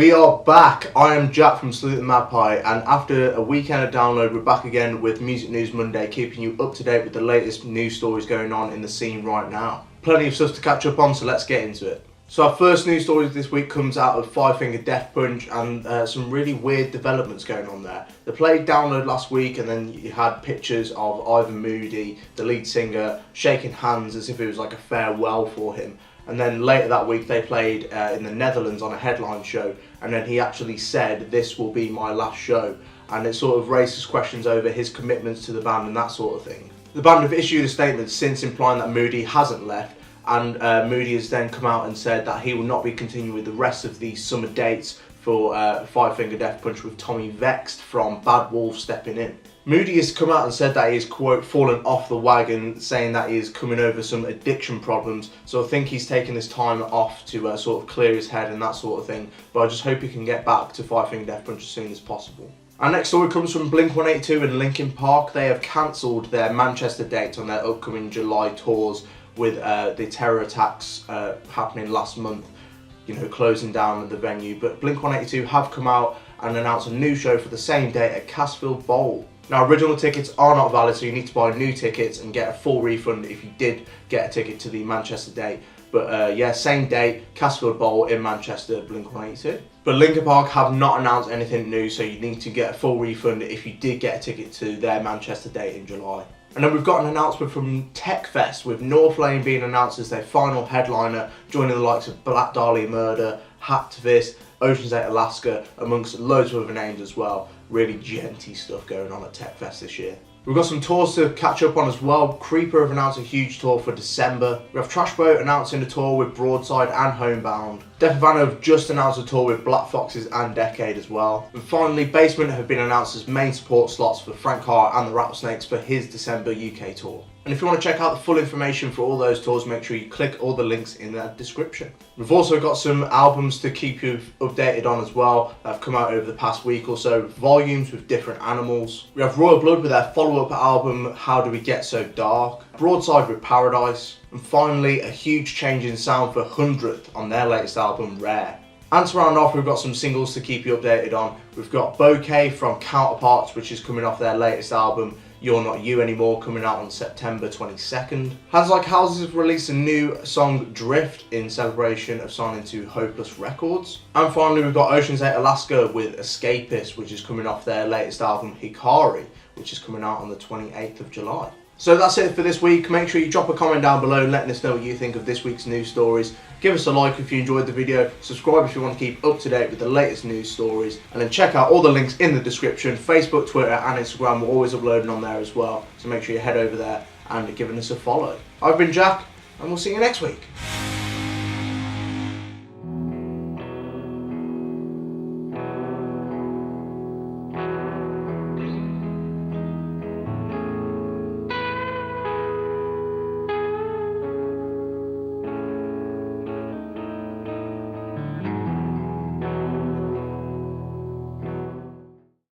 We are back. I am Jack from Salute the Magpie, and after a weekend of download, we're back again with Music News Monday, keeping you up to date with the latest news stories going on in the scene right now. Plenty of stuff to catch up on, so let's get into it. So our first news story this week comes out of Five Finger Death Punch, and some really weird developments going on there. They played Download last week, and then you had pictures of Ivan Moody, the lead singer, shaking hands as if it was like a farewell for him. And then later that week they played in the Netherlands on a headline show, and then he actually said, "This will be my last show," and it sort of raises questions over his commitments to the band and that sort of thing. The band have issued a statement since implying that Moody hasn't left, and Moody has then come out and said that he will not be continuing with the rest of the summer dates for Five Finger Death Punch, with Tommy Vexed from Bad Wolf stepping in. Moody has come out and said that he is, quote, fallen off the wagon, saying that he is coming over some addiction problems, so I think he's taking this time off to sort of clear his head and that sort of thing, but I just hope he can get back to Five Finger Death Punch as soon as possible. Our next story comes from Blink-182 and Linkin Park. They have cancelled their Manchester dates on their upcoming July tours, with the terror attacks happening last month, you know, closing down the venue. But Blink-182 have come out and announced a new show for the same date at Casfield Bowl. Now, original tickets are not valid, so you need to buy new tickets and get a full refund if you did get a ticket to the Manchester date. But yeah, same date, Casfield Bowl in Manchester, Blink-182. But Linkin Park have not announced anything new, so you need to get a full refund if you did get a ticket to their Manchester date in July. And then we've got an announcement from Techfest, with North Lane being announced as their final headliner, joining the likes of Black Dahlia Murder, Hacktivist, Ocean's 8 Alaska, amongst loads of other names as well. Really genty stuff going on at Techfest this year. We've got some tours to catch up on as well. Creeper have announced a huge tour for December. We have Trashboat announcing a tour with Broadside and Homebound. Death Van have just announced a tour with Black Foxes and Decade as well. And finally, Basement have been announced as main support slots for Frank Hart and the Rattlesnakes for his December UK tour. And if you want to check out the full information for all those tours, make sure you click all the links in the description. We've also got some albums to keep you updated on as well that have come out over the past week or so. Volumes with Different Animals. We have Royal Blood with their follow-up album, How Do We Get So Dark? Broadside with Paradise. And finally, a huge change in sound for 100th on their latest album, Rare. And to round off, we've got some singles to keep you updated on. We've got Bouquet from Counterparts, which is coming off their latest album, You're Not You Anymore, coming out on September 22nd. Hands Like Houses have released a new song, Drift, in celebration of signing to Hopeless Records. And finally, we've got Ocean's 8 Alaska with Escapist, which is coming off their latest album, Hikari, which is coming out on the 28th of July. So that's it for this week. Make sure you drop a comment down below letting us know what you think of this week's news stories. Give us a like if you enjoyed the video, subscribe if you want to keep up to date with the latest news stories, and then check out all the links in the description. Facebook, Twitter and Instagram, we're always uploading on there as well, so make sure you head over there and giving us a follow. I've been Jack, and we'll see you next week.